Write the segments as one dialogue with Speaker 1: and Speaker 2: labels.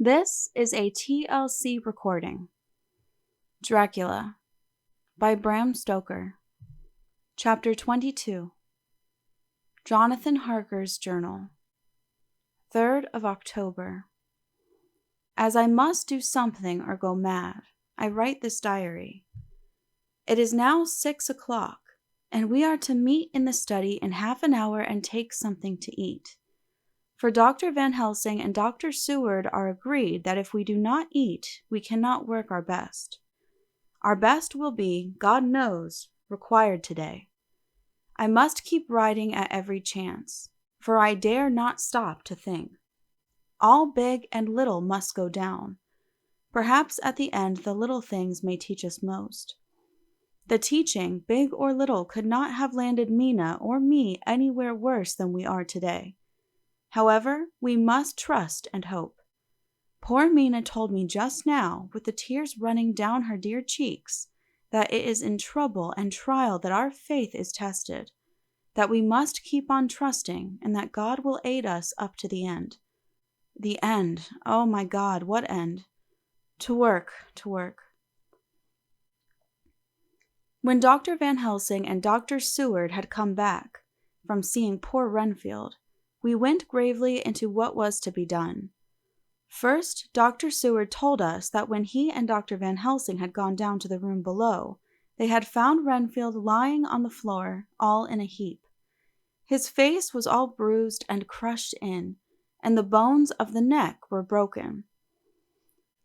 Speaker 1: This is a TLC recording. Dracula by Bram Stoker. Chapter 22. Jonathan Harker's Journal. 3rd of October. As I must do something or go mad, I write this diary. It is now 6 o'clock, and we are to meet in the study in half an hour and take something to eat. For Dr. Van Helsing and Dr. Seward are agreed that if we do not eat, we cannot work our best. Our best will be, God knows, required today. I must keep writing at every chance, for I dare not stop to think. All big and little must go down. Perhaps at the end the little things may teach us most. The teaching, big or little, could not have landed Mina or me anywhere worse than we are today. However, we must trust and hope. Poor Mina told me just now, with the tears running down her dear cheeks, that it is in trouble and trial that our faith is tested, that we must keep on trusting, and that God will aid us up to the end. The end. Oh my God, what end? To work, to work. When Dr. Van Helsing and Dr. Seward had come back from seeing poor Renfield, we went gravely into what was to be done. First, Dr. Seward told us that when he and Dr. Van Helsing had gone down to the room below, they had found Renfield lying on the floor, all in a heap. His face was all bruised and crushed in, and the bones of the neck were broken.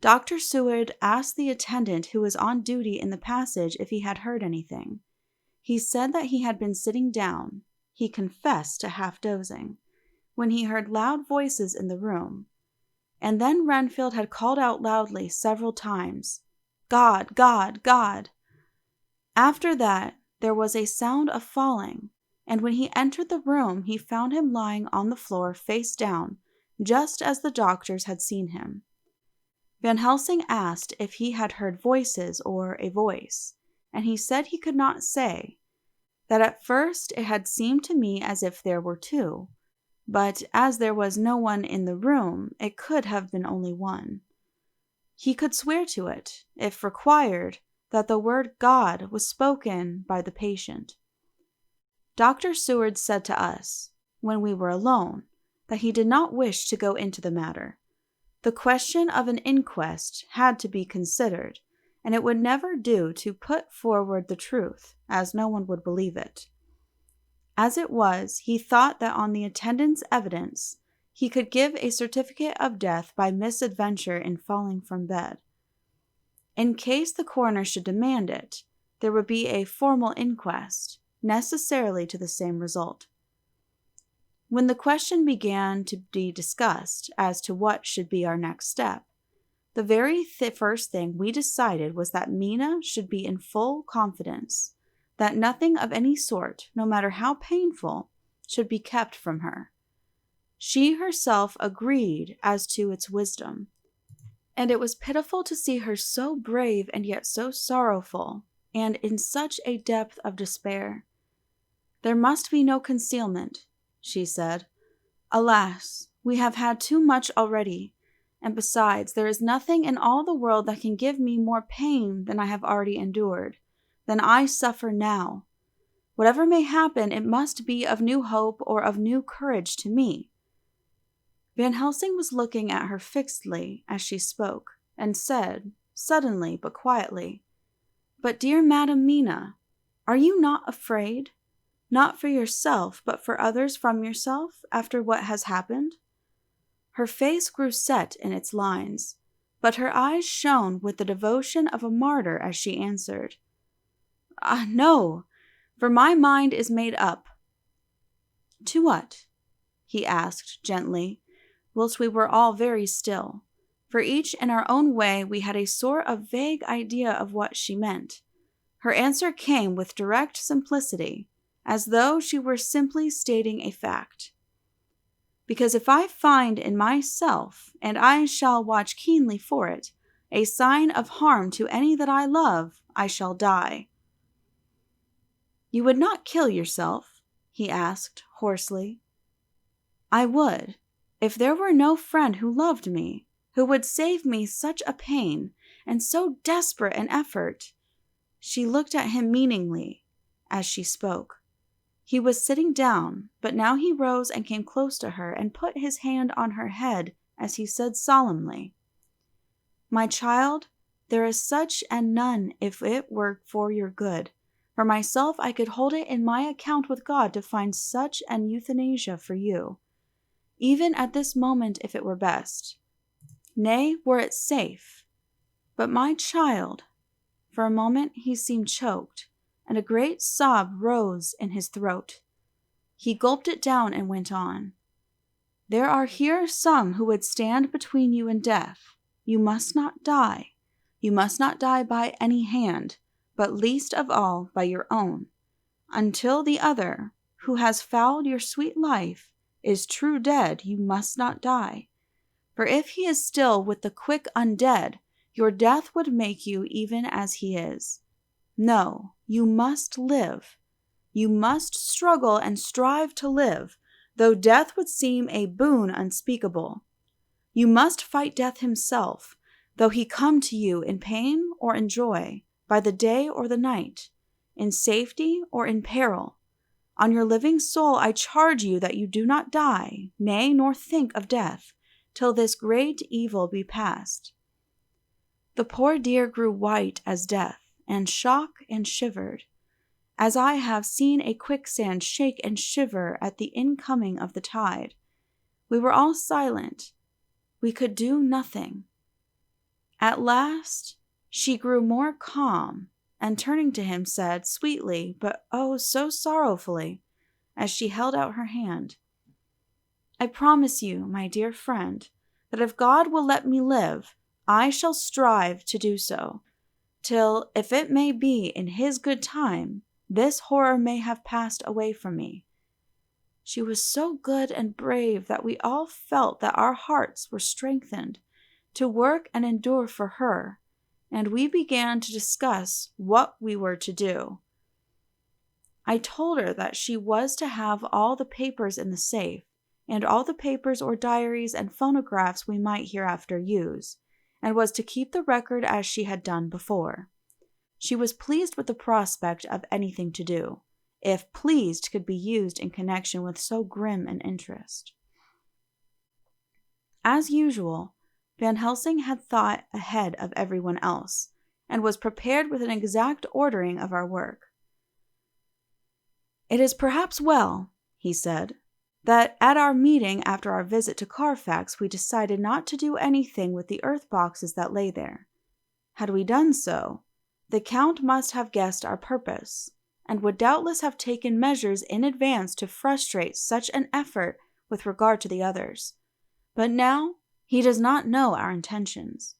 Speaker 1: Dr. Seward asked the attendant who was on duty in the passage if he had heard anything. He said that he had been sitting down. He confessed to half dozing, when he heard loud voices in the room. And then Renfield had called out loudly several times, "God, God, God!" After that, there was a sound of falling, and when he entered the room, he found him lying on the floor face down, just as the doctors had seen him. Van Helsing asked if he had heard voices or a voice, and he said he could not say, that at first it had seemed to me as if there were two, but as there was no one in the room, it could have been only one. He could swear to it, if required, that the word God was spoken by the patient. Dr. Seward said to us, when we were alone, that he did not wish to go into the matter. The question of an inquest had to be considered, and it would never do to put forward the truth, as no one would believe it. As it was, he thought that on the attendant's evidence, he could give a certificate of death by misadventure in falling from bed. In case the coroner should demand it, there would be a formal inquest, necessarily to the same result. When the question began to be discussed as to what should be our next step, the very first thing we decided was that Mina should be in full confidence, that nothing of any sort, no matter how painful, should be kept from her. She herself agreed as to its wisdom, and it was pitiful to see her so brave and yet so sorrowful, and in such a depth of despair. There must be no concealment, she said. Alas, we have had too much already, and besides, there is nothing in all the world that can give me more pain than I have already endured, than I suffer now. Whatever may happen, it must be of new hope or of new courage to me. Van Helsing was looking at her fixedly as she spoke, and said, suddenly but quietly, "But dear Madam Mina, are you not afraid? Not for yourself, but for others from yourself, after what has happened?" Her face grew set in its lines, but her eyes shone with the devotion of a martyr as she answered, "No, for my mind is made up." "To what?" he asked gently, whilst we were all very still, for each in our own way we had a sort of vague idea of what she meant. Her answer came with direct simplicity, as though she were simply stating a fact. "Because if I find in myself, and I shall watch keenly for it, a sign of harm to any that I love, I shall die." "You would not kill yourself?" he asked hoarsely. "I would, if there were no friend who loved me, who would save me such a pain and so desperate an effort." She looked at him meaningly as she spoke. He was sitting down, but now he rose and came close to her and put his hand on her head as he said solemnly, "My child, there is such and none if it were for your good. For myself, I could hold it in my account with God to find such an euthanasia for you, even at this moment if it were best. Nay, were it safe. But my child," for a moment he seemed choked, and a great sob rose in his throat. He gulped it down and went on, "There are here some who would stand between you and death. You must not die. You must not die by any hand, but least of all by your own, until the other, who has fouled your sweet life, is true dead. You must not die. For if he is still with the quick undead, your death would make you even as he is. No, you must live. You must struggle and strive to live, though death would seem a boon unspeakable. You must fight death himself, though he come to you in pain or in joy, by the day or the night, in safety or in peril. On your living soul I charge you that you do not die, nay, nor think of death, till this great evil be past." The poor dear grew white as death, and shook and shivered, as I have seen a quicksand shake and shiver at the incoming of the tide. We were all silent. We could do nothing. At last she grew more calm, and turning to him said, sweetly, but oh, so sorrowfully, as she held out her hand, "I promise you, my dear friend, that if God will let me live, I shall strive to do so, till, if it may be in his good time, this horror may have passed away from me." She was so good and brave that we all felt that our hearts were strengthened to work and endure for her, and we began to discuss what we were to do. I told her that she was to have all the papers in the safe, and all the papers or diaries and phonographs we might hereafter use, and was to keep the record as she had done before. She was pleased with the prospect of anything to do, if pleased could be used in connection with so grim an interest. As usual, Van Helsing had thought ahead of everyone else, and was prepared with an exact ordering of our work. "It is perhaps well," he said, "that at our meeting after our visit to Carfax we decided not to do anything with the earth boxes that lay there. Had we done so, the Count must have guessed our purpose, and would doubtless have taken measures in advance to frustrate such an effort with regard to the others. But now he does not know our intentions.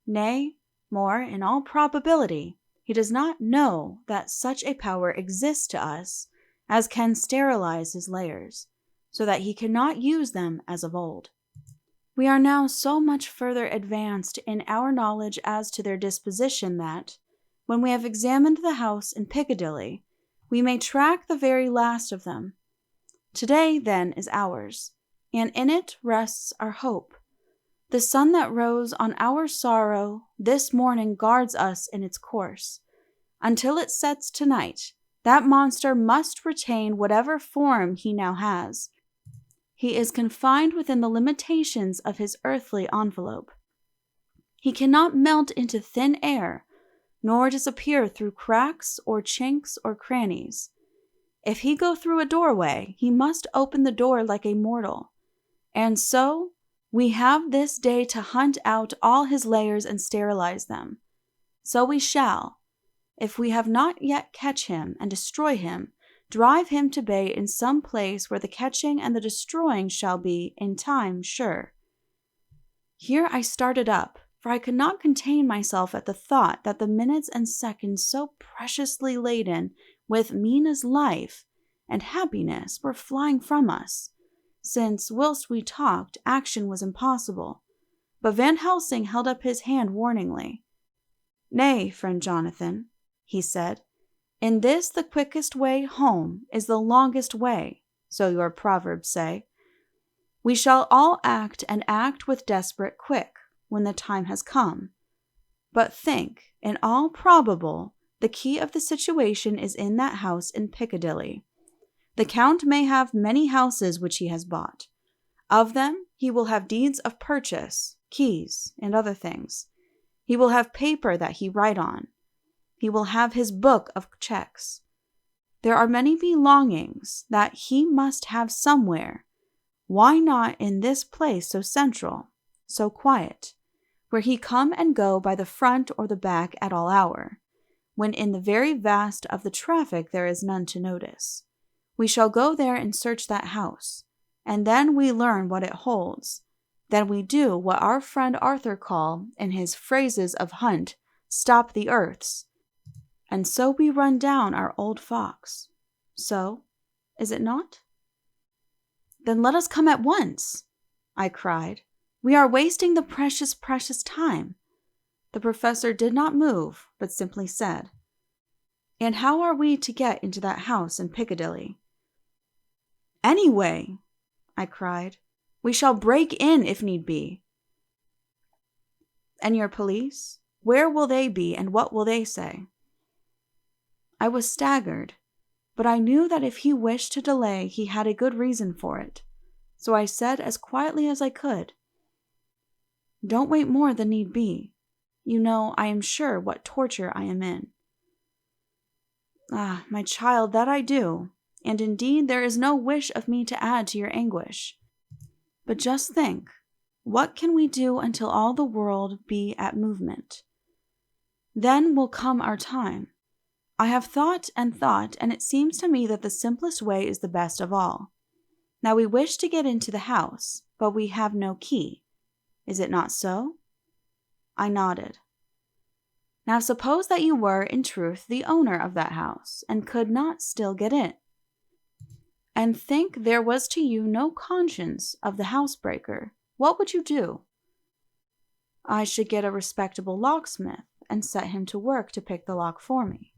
Speaker 1: Nay, more, in all probability, he does not know that such a power exists to us as can sterilize his layers, so that he cannot use them as of old. We are now so much further advanced in our knowledge as to their disposition that, when we have examined the house in Piccadilly, we may track the very last of them. Today, then, is ours, and in it rests our hope. The sun that rose on our sorrow this morning guards us in its course. Until it sets tonight, that monster must retain whatever form he now has. He is confined within the limitations of his earthly envelope. He cannot melt into thin air, nor disappear through cracks or chinks or crannies. If he go through a doorway, he must open the door like a mortal. And so, we have this day to hunt out all his layers and sterilize them. So we shall, if we have not yet catch him and destroy him, drive him to bay in some place where the catching and the destroying shall be, in time, sure. Here I started up, for I could not contain myself at the thought that the minutes and seconds so preciously laden with Mina's life and happiness were flying from us, since, whilst we talked, action was impossible. But Van Helsing held up his hand warningly. "Nay, friend Jonathan," he said, "in this the quickest way home is the longest way, so your proverbs say. We shall all act, and act with desperate quick. when the time has come. But think, in all probable, the key of the situation is in that house in Piccadilly. The Count may have many houses which he has bought. Of them, he will have deeds of purchase, keys, and other things. He will have paper that he write on. He will have his book of checks. There are many belongings that he must have somewhere. Why not in this place so central, so quiet, where he come and go by the front or the back at all hour, when in the very vast of the traffic there is none to notice? We shall go there and search that house, and then we learn what it holds. Then we do what our friend Arthur call, in his phrases of hunt, stop the earths. And so we run down our old fox. So, is it not? Then let us come at once, I cried. We are wasting the precious, precious time. The professor did not move, but simply said, And how are we to get into that house in Piccadilly? Anyway, I cried. We shall break in if need be. And your police? Where will they be and what will they say? I was staggered, but I knew that if he wished to delay, he had a good reason for it. So I said as quietly as I could, Don't wait more than need be. You know, I am sure what torture I am in. Ah, my child, that I do. And indeed there is no wish of me to add to your anguish. But just think, what can we do until all the world be at movement? Then will come our time. I have thought, and it seems to me that the simplest way is the best of all. Now we wish to get into the house, but we have no key. Is it not so? I nodded. Now suppose that you were, in truth, the owner of that house, and could not still get in. And think there was to you no conscience of the housebreaker. What would you do? I should get a respectable locksmith, and set him to work to pick the lock for me.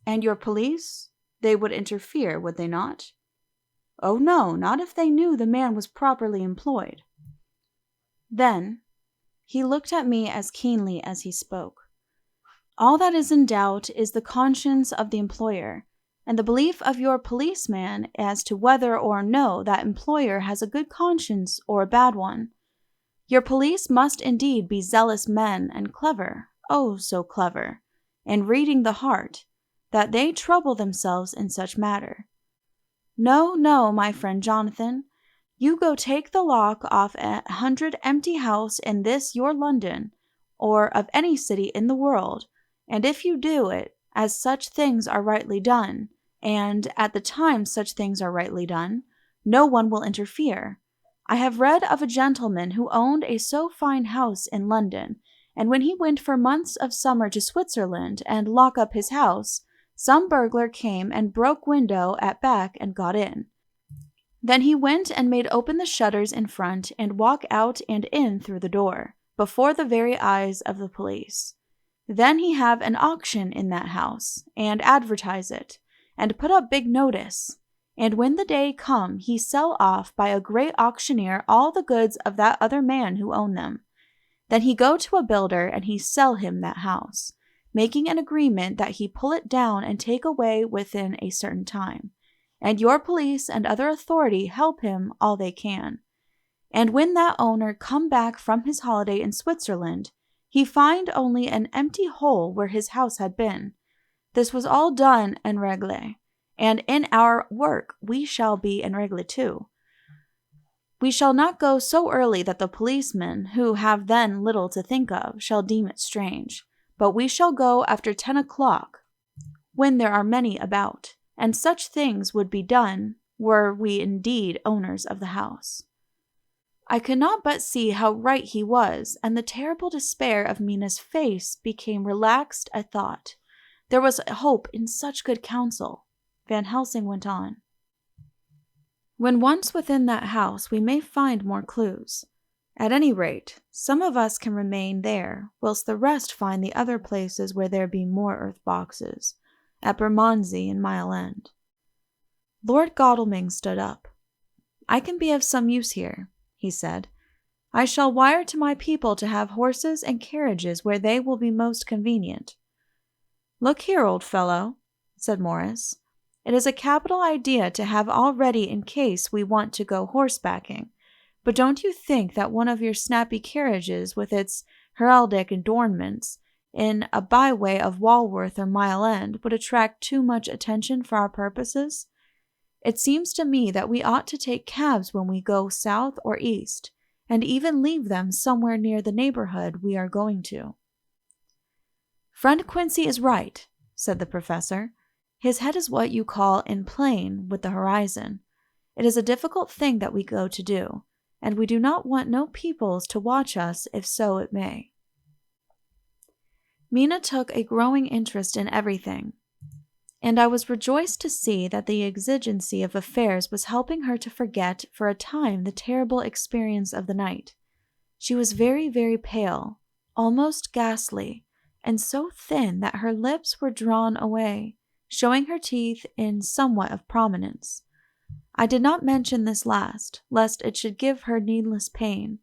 Speaker 1: And your police? They would interfere, would they not? Oh no, not if they knew the man was properly employed. Then he looked at me as keenly as he spoke. All that is in doubt is the conscience of the employer, and the belief of your policeman as to whether or no that employer has a good conscience or a bad one. Your police must indeed be zealous men and clever, oh so clever, in reading the heart, that they trouble themselves in such matter. No, no, my friend Jonathan, you go take the lock off 100 empty house in this your London, or of any city in the world, and if you do it, as such things are rightly done, and at the time such things are rightly done, no one will interfere. I have read of a gentleman who owned a so fine house in London, and when he went for months of summer to Switzerland and lock up his house, some burglar came and broke window at back and got in. Then he went and made open the shutters in front and walk out and in through the door, before the very eyes of the police. Then he have an auction in that house, and advertise it, and put up big notice. And when the day come, he sell off by a great auctioneer all the goods of that other man who owned them. Then he go to a builder, and he sell him that house, making an agreement that he pull it down and take away within a certain time. And your police and other authority help him all they can. And when that owner come back from his holiday in Switzerland, he find only an empty hole where his house had been. This was all done en règle, and in our work we shall be en règle too. We shall not go so early that the policemen, who have then little to think of, shall deem it strange, but we shall go after 10 o'clock, when there are many about, and such things would be done were we indeed owners of the house. I could not but see how right he was, and the terrible despair of Mina's face became relaxed at thought. There was hope in such good counsel. Van Helsing went on. When once within that house, we may find more clues. At any rate, some of us can remain there, whilst the rest find the other places where there be more earth boxes, at Bermondsey and Mile End. Lord Godalming stood up. I can be of some use here, he said. I shall wire to my people to have horses and carriages where they will be most convenient." "Look here, old fellow," said Morris. "It is a capital idea to have all ready in case we want to go horsebacking, but don't you think that one of your snappy carriages with its heraldic adornments in a byway of Walworth or Mile End would attract too much attention for our purposes? It seems to me that we ought to take cabs when we go south or east, and even leave them somewhere near the neighborhood we are going to." "Friend Quincy is right," said the professor. "His head is what you call in plane with the horizon. It is a difficult thing that we go to do, and we do not want no peoples to watch us if so it may." Mina took a growing interest in everything, and I was rejoiced to see that the exigency of affairs was helping her to forget for a time the terrible experience of the night. She was very, very pale, almost ghastly, and so thin that her lips were drawn away, showing her teeth in somewhat of prominence. I did not mention this last, lest it should give her needless pain,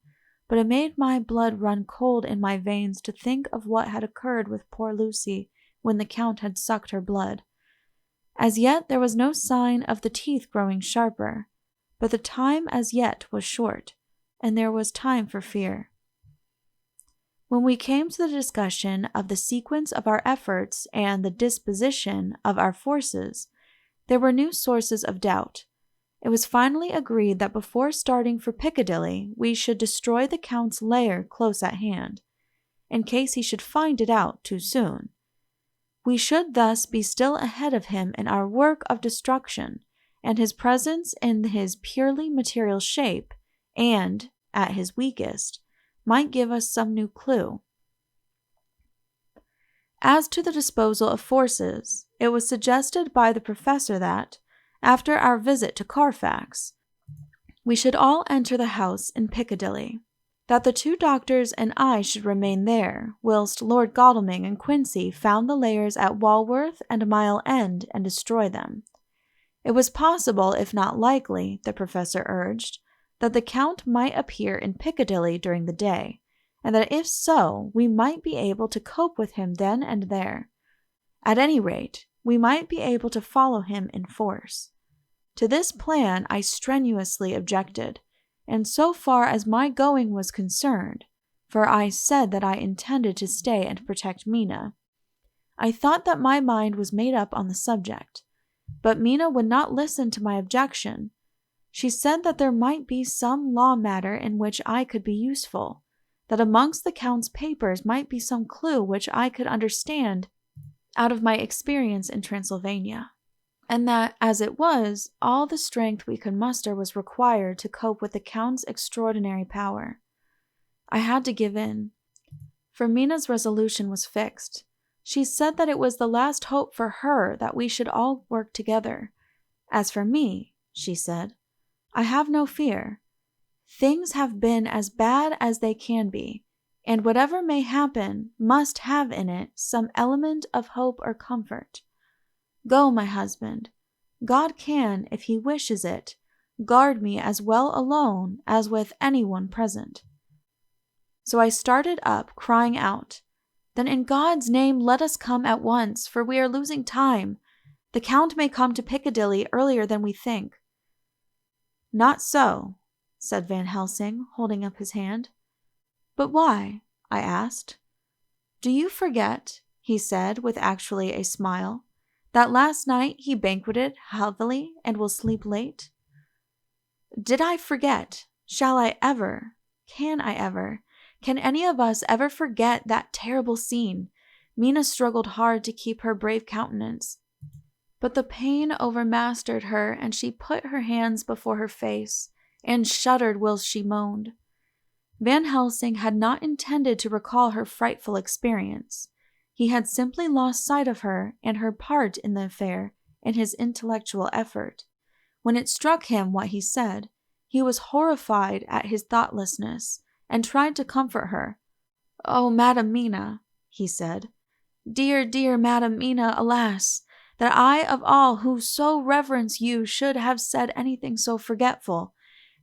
Speaker 1: but it made my blood run cold in my veins to think of what had occurred with poor Lucy when the Count had sucked her blood. As yet there was no sign of the teeth growing sharper, but the time as yet was short, and there was time for fear. When we came to the discussion of the sequence of our efforts and the disposition of our forces, there were new sources of doubt. It was finally agreed that before starting for Piccadilly we should destroy the Count's lair close at hand, in case he should find it out too soon. We should thus be still ahead of him in our work of destruction, and his presence in his purely material shape, and, at his weakest, might give us some new clue. As to the disposal of forces, it was suggested by the professor that, after our visit to Carfax, we should all enter the house in Piccadilly, that the 2 doctors and I should remain there, whilst Lord Godalming and Quincy found the lairs at Walworth and Mile End and destroy them. It was possible, if not likely, the professor urged, that the Count might appear in Piccadilly during the day, and that if so, we might be able to cope with him then and there. At any rate, we might be able to follow him in force. To this plan I strenuously objected, and so far as my going was concerned, for I said that I intended to stay and protect Mina, I thought that my mind was made up on the subject. But Mina would not listen to my objection. She said that there might be some law matter in which I could be useful, that amongst the Count's papers might be some clue which I could understand out of my experience in Transylvania, and that, as it was, all the strength we could muster was required to cope with the Count's extraordinary power. I had to give in, for Mina's resolution was fixed. She said that it was the last hope for her that we should all work together. As for me, she said, I have no fear. Things have been as bad as they can be, and whatever may happen must have in it some element of hope or comfort. Go, my husband. God can, if he wishes it, guard me as well alone as with anyone present. So I started up, crying out, Then in God's name let us come at once, for we are losing time. The Count may come to Piccadilly earlier than we think. Not so, said Van Helsing, holding up his hand. But why? I asked. Do you forget, he said with actually a smile, that last night he banqueted heavily and will sleep late? Did I forget? Shall I ever? Can I ever? Can any of us ever forget that terrible scene? Mina struggled hard to keep her brave countenance, but the pain overmastered her, and she put her hands before her face and shuddered whilst she moaned. Van Helsing had not intended to recall her frightful experience. He had simply lost sight of her and her part in the affair in his intellectual effort. When it struck him what he said, he was horrified at his thoughtlessness and tried to comfort her. Oh, Madam Mina, he said, dear, dear Madam Mina, alas, that I of all who so reverence you should have said anything so forgetful.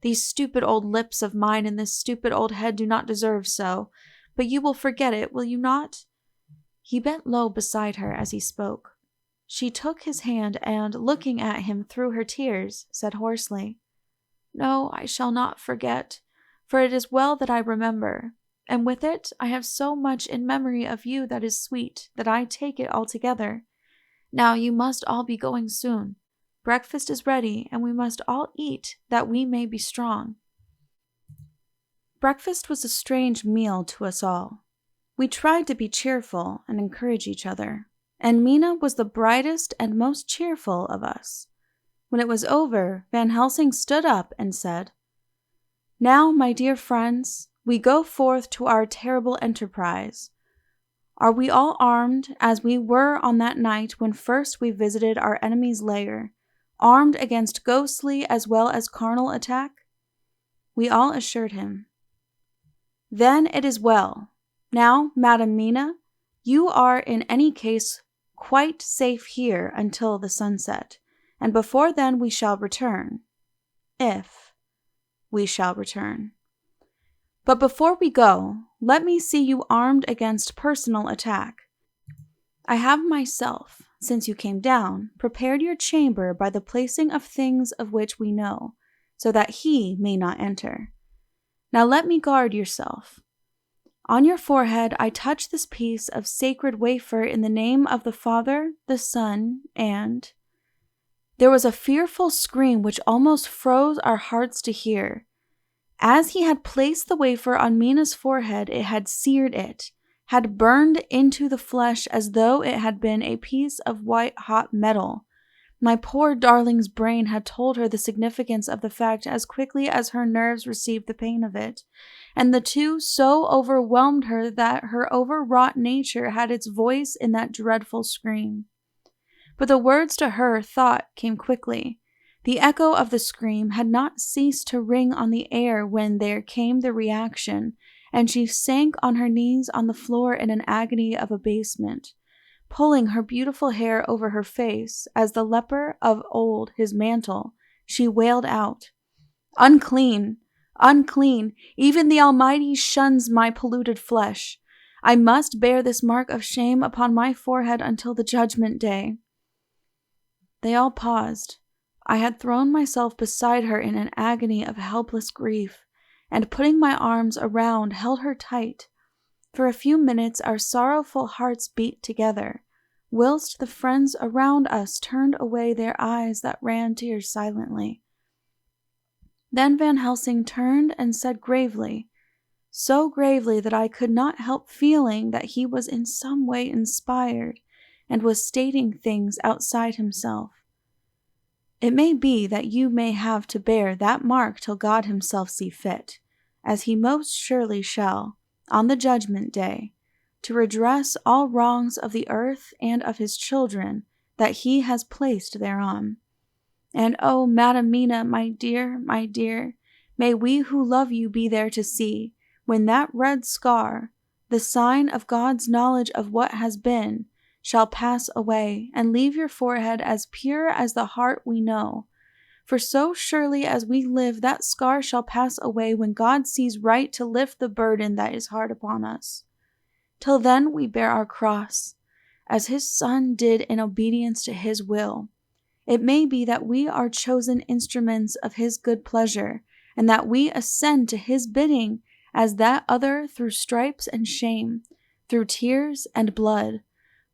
Speaker 1: These stupid old lips of mine and this stupid old head do not deserve so. But you will forget it, will you not?" He bent low beside her as he spoke. She took his hand and, looking at him through her tears, said hoarsely, "No, I shall not forget, for it is well that I remember, and with it I have so much in memory of you that is sweet, that I take it altogether. Now you must all be going soon. Breakfast is ready, and we must all eat, that we may be strong." Breakfast was a strange meal to us all. We tried to be cheerful and encourage each other, and Mina was the brightest and most cheerful of us. When it was over, Van Helsing stood up and said, "Now, my dear friends, we go forth to our terrible enterprise. Are we all armed, as we were on that night when first we visited our enemy's lair, armed against ghostly as well as carnal attack?" We all assured him. "Then it is well. Now, Madam Mina, you are in any case quite safe here until the sunset, and before then we shall return. If we shall return. But before we go, let me see you armed against personal attack. I have myself, since you came down, prepared your chamber by the placing of things of which we know, so that he may not enter. Now let me guard yourself. On your forehead I touch this piece of sacred wafer in the name of the Father, the Son, and—" There was a fearful scream which almost froze our hearts to hear. As he had placed the wafer on Mina's forehead, it had seared it, had burned into the flesh as though it had been a piece of white-hot metal. My poor darling's brain had told her the significance of the fact as quickly as her nerves received the pain of it, and the two so overwhelmed her that her overwrought nature had its voice in that dreadful scream. But the words to her thought came quickly. The echo of the scream had not ceased to ring on the air when there came the reaction, and she sank on her knees on the floor in an agony of abasement, pulling her beautiful hair over her face, as the leper of old his mantle, she wailed out, "Unclean! Unclean! Even the Almighty shuns my polluted flesh. I must bear this mark of shame upon my forehead until the judgment day." They all paused. I had thrown myself beside her in an agony of helpless grief, and putting my arms around, held her tight. For a few minutes our sorrowful hearts beat together, whilst the friends around us turned away their eyes that ran tears silently. Then Van Helsing turned and said gravely, so gravely that I could not help feeling that he was in some way inspired, and was stating things outside himself, "It may be that you may have to bear that mark till God himself see fit, as he most surely shall, on the judgment day, to redress all wrongs of the earth and of his children that he has placed thereon. And oh, Madam Mina, my dear, may we who love you be there to see, when that red scar, the sign of God's knowledge of what has been, shall pass away, and leave your forehead as pure as the heart we know. For so surely as we live, that scar shall pass away when God sees right to lift the burden that is hard upon us. Till then we bear our cross, as his Son did in obedience to his will. It may be that we are chosen instruments of his good pleasure, and that we ascend to his bidding as that other through stripes and shame, through tears and blood,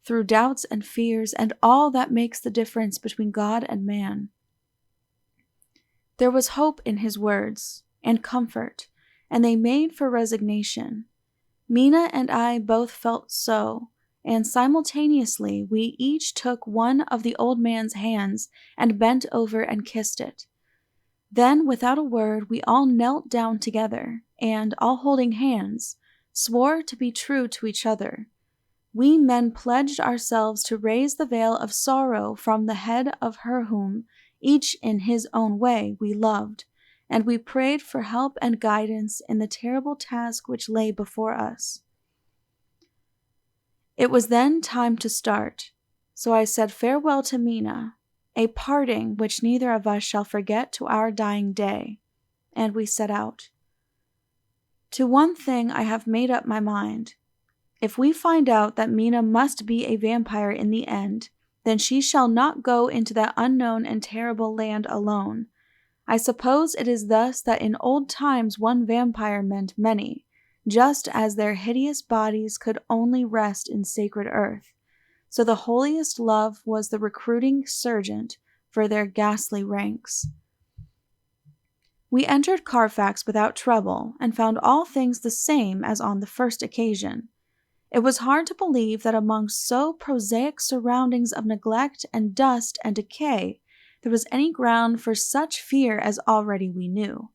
Speaker 1: through doubts and fears, and all that makes the difference between God and man." There was hope in his words, and comfort, and they made for resignation. Mina and I both felt so, and simultaneously we each took one of the old man's hands and bent over and kissed it. Then, without a word, we all knelt down together, and, all holding hands, swore to be true to each other. We men pledged ourselves to raise the veil of sorrow from the head of her whom, each in his own way, we loved, and we prayed for help and guidance in the terrible task which lay before us. It was then time to start, so I said farewell to Mina, a parting which neither of us shall forget to our dying day, and we set out. To one thing I have made up my mind. If we find out that Mina must be a vampire in the end, then she shall not go into that unknown and terrible land alone. I suppose it is thus that in old times one vampire meant many, just as their hideous bodies could only rest in sacred earth. So the holiest love was the recruiting sergeant for their ghastly ranks. We entered Carfax without trouble and found all things the same as on the first occasion. It was hard to believe that among so prosaic surroundings of neglect and dust and decay, there was any ground for such fear as already we knew.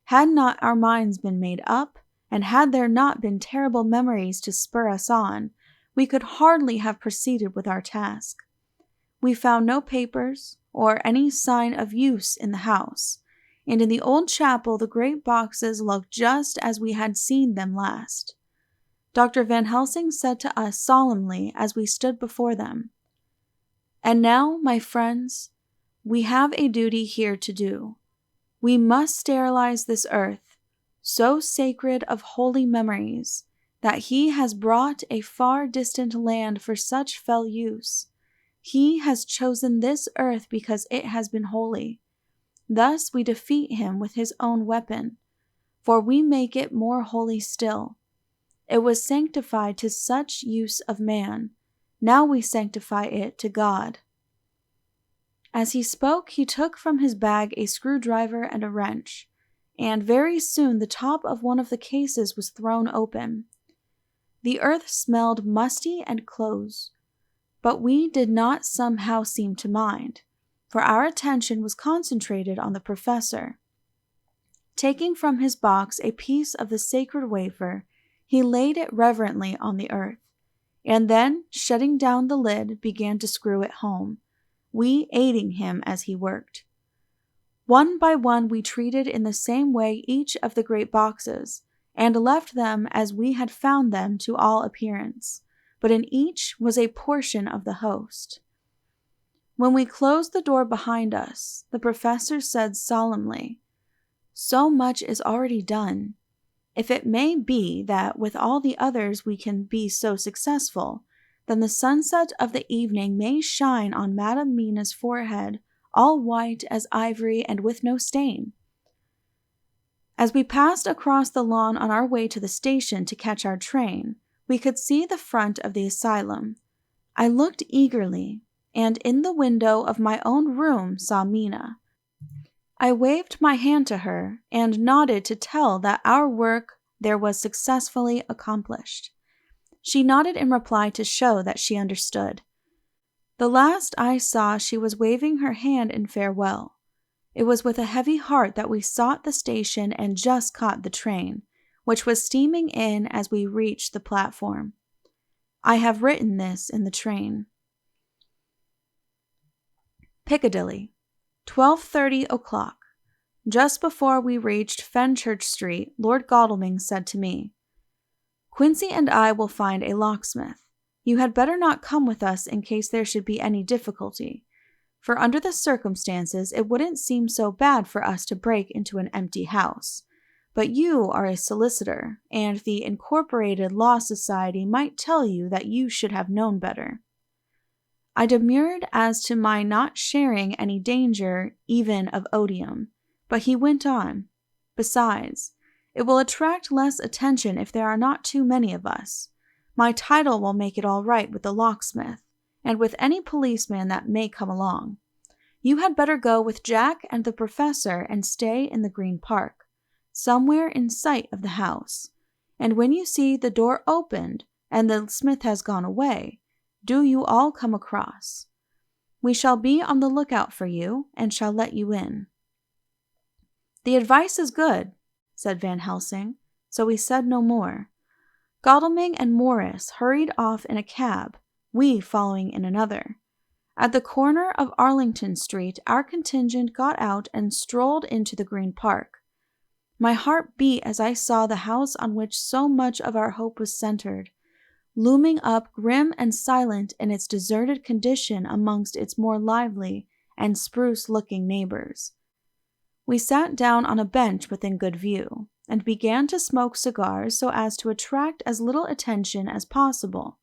Speaker 1: Had not our minds been made up, and had there not been terrible memories to spur us on, we could hardly have proceeded with our task. We found no papers or any sign of use in the house, and in the old chapel the great boxes looked just as we had seen them last. Dr. Van Helsing said to us solemnly as we stood before them, "And now, my friends, we have a duty here to do. We must sterilize this earth, so sacred of holy memories, that He has brought a far distant land for such fell use. He has chosen this earth because it has been holy. Thus we defeat Him with His own weapon, for we make it more holy still. It was sanctified to such use of man. Now we sanctify it to God." As he spoke, he took from his bag a screwdriver and a wrench, and very soon the top of one of the cases was thrown open. The earth smelled musty and close, but we did not somehow seem to mind, for our attention was concentrated on the professor. Taking from his box a piece of the sacred wafer, he laid it reverently on the earth, and then, shutting down the lid, began to screw it home, we aiding him as he worked. One by one we treated in the same way each of the great boxes, and left them as we had found them to all appearance, but in each was a portion of the host. When we closed the door behind us, the professor said solemnly, "So much is already done. If it may be that with all the others we can be so successful, then the sunset of the evening may shine on Madame Mina's forehead, all white as ivory and with no stain." As we passed across the lawn on our way to the station to catch our train, we could see the front of the asylum. I looked eagerly, and in the window of my own room saw Mina. I waved my hand to her and nodded to tell that our work there was successfully accomplished. She nodded in reply to show that she understood. The last I saw, she was waving her hand in farewell. It was with a heavy heart that we sought the station and just caught the train, which was steaming in as we reached the platform. I have written this in the train. Piccadilly, 12:30 o'clock. Just before we reached Fenchurch Street, Lord Godalming said to me, "Quincy and I will find a locksmith. You had better not come with us in case there should be any difficulty, for under the circumstances it wouldn't seem so bad for us to break into an empty house. But you are a solicitor, and the Incorporated Law Society might tell you that you should have known better." I demurred as to my not sharing any danger even of odium, but he went on, "Besides, it will attract less attention if there are not too many of us. My title will make it all right with the locksmith, and with any policeman that may come along. You had better go with Jack and the professor and stay in the Green Park, somewhere in sight of the house, and when you see the door opened and the smith has gone away, do you all come across. We shall be on the lookout for you, and shall let you in." "The advice is good," said Van Helsing, so we said no more. Godalming and Morris hurried off in a cab, we following in another. At the corner of Arlington Street, our contingent got out and strolled into the Green Park. My heart beat as I saw the house on which so much of our hope was centered, looming up grim and silent in its deserted condition amongst its more lively and spruce-looking neighbors. We sat down on a bench within good view, and began to smoke cigars so as to attract as little attention as possible.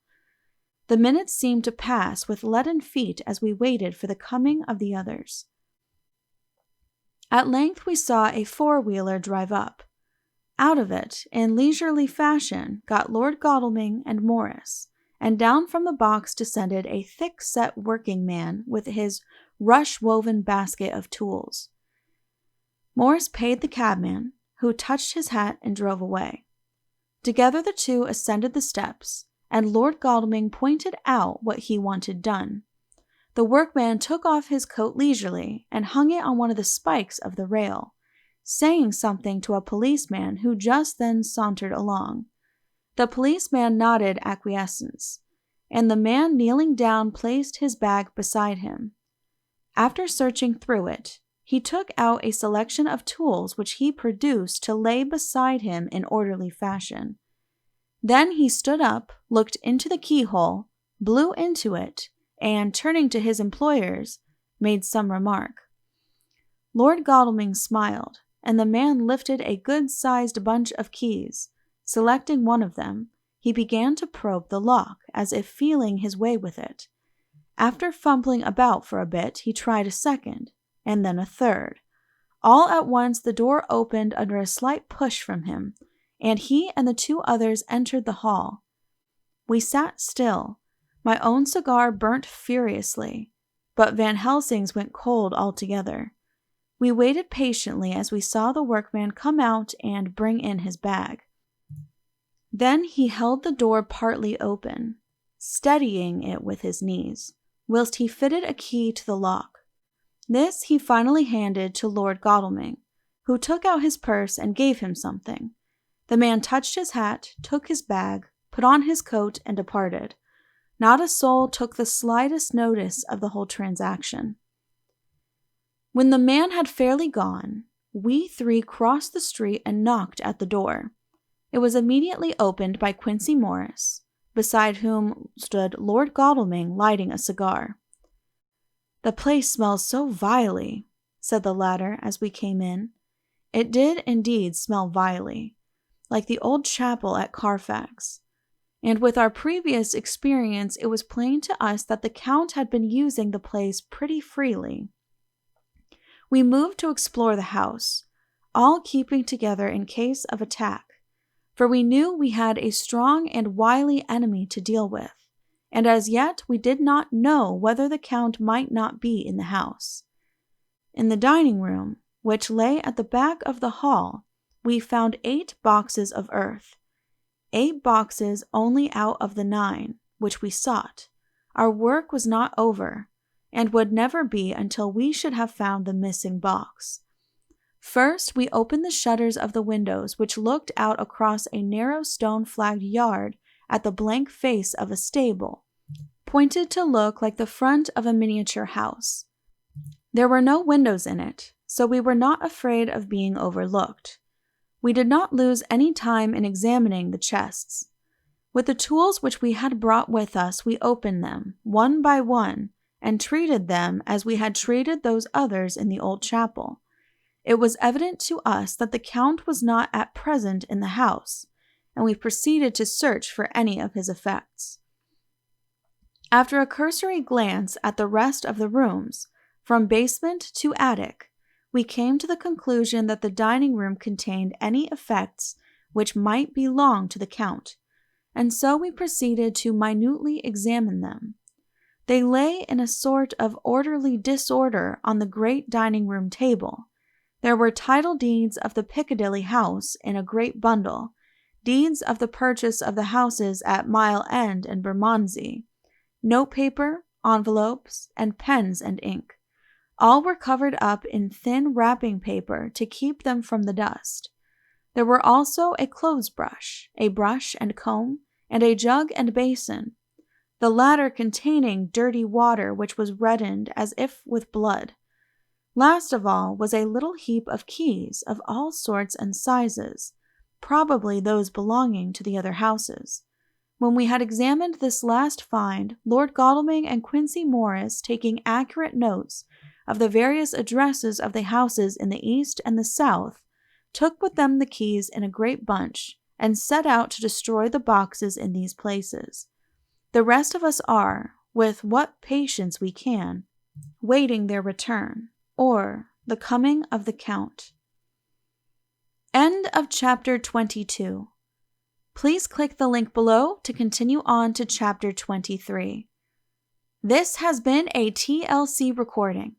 Speaker 1: The minutes seemed to pass with leaden feet as we waited for the coming of the others. At length we saw a four-wheeler drive up. Out of it, in leisurely fashion, got Lord Godalming and Morris, and down from the box descended a thick-set working man with his rush-woven basket of tools. Morris paid the cabman, who touched his hat and drove away. Together the two ascended the steps, and Lord Godalming pointed out what he wanted done. The workman took off his coat leisurely and hung it on one of the spikes of the rail, saying something to a policeman who just then sauntered along. The policeman nodded acquiescence, and the man kneeling down placed his bag beside him. After searching through it, he took out a selection of tools which he produced to lay beside him in orderly fashion. Then he stood up, looked into the keyhole, blew into it, and, turning to his employers, made some remark. Lord Godalming smiled, and the man lifted a good-sized bunch of keys. Selecting one of them, he began to probe the lock, as if feeling his way with it. After fumbling about for a bit, he tried a second, and then a third. All at once the door opened under a slight push from him, and he and the two others entered the hall. We sat still. My own cigar burnt furiously, but Van Helsing's went cold altogether. We waited patiently as we saw the workman come out and bring in his bag. Then he held the door partly open, steadying it with his knees, whilst he fitted a key to the lock. This he finally handed to Lord Godalming, who took out his purse and gave him something. The man touched his hat, took his bag, put on his coat, and departed. Not a soul took the slightest notice of the whole transaction. When the man had fairly gone, we three crossed the street and knocked at the door. It was immediately opened by Quincy Morris, beside whom stood Lord Godalming lighting a cigar. "The place smells so vilely," said the latter as we came in. It did indeed smell vilely, like the old chapel at Carfax. And with our previous experience, it was plain to us that the Count had been using the place pretty freely. We moved to explore the house, all keeping together in case of attack, for we knew we had a strong and wily enemy to deal with, and as yet we did not know whether the Count might not be in the house. In the dining room, which lay at the back of the hall, we found 8 boxes of earth. 8 boxes only out of the 9 which we sought. Our work was not over, and would never be until we should have found the missing box. First, we opened the shutters of the windows which looked out across a narrow stone-flagged yard at the blank face of a stable, pointed to look like the front of a miniature house. There were no windows in it, so we were not afraid of being overlooked. We did not lose any time in examining the chests. With the tools which we had brought with us, we opened them, one by one, and treated them as we had treated those others in the old chapel. It was evident to us that the Count was not at present in the house, and we proceeded to search for any of his effects. After a cursory glance at the rest of the rooms, from basement to attic, we came to the conclusion that the dining room contained any effects which might belong to the Count, and so we proceeded to minutely examine them. They lay in a sort of orderly disorder on the great dining room table. There were title deeds of the Piccadilly house in a great bundle, deeds of the purchase of the houses at Mile End and Bermondsey, notepaper, envelopes, and pens and ink. All were covered up in thin wrapping paper to keep them from the dust. There were also a clothes brush, a brush and comb, and a jug and basin, the latter containing dirty water which was reddened as if with blood. Last of all was a little heap of keys of all sorts and sizes, probably those belonging to the other houses. When we had examined this last find, Lord Godalming and Quincy Morris, taking accurate notes of the various addresses of the houses in the east and the south, took with them the keys in a great bunch, and set out to destroy the boxes in these places. The rest of us are, with what patience we can, waiting their return, or the coming of the Count. End of Chapter 22. Please click the link below to continue on to Chapter 23. This has been a TLC recording.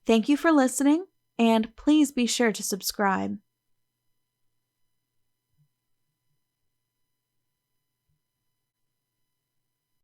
Speaker 1: Thank you for listening, and please be sure to subscribe.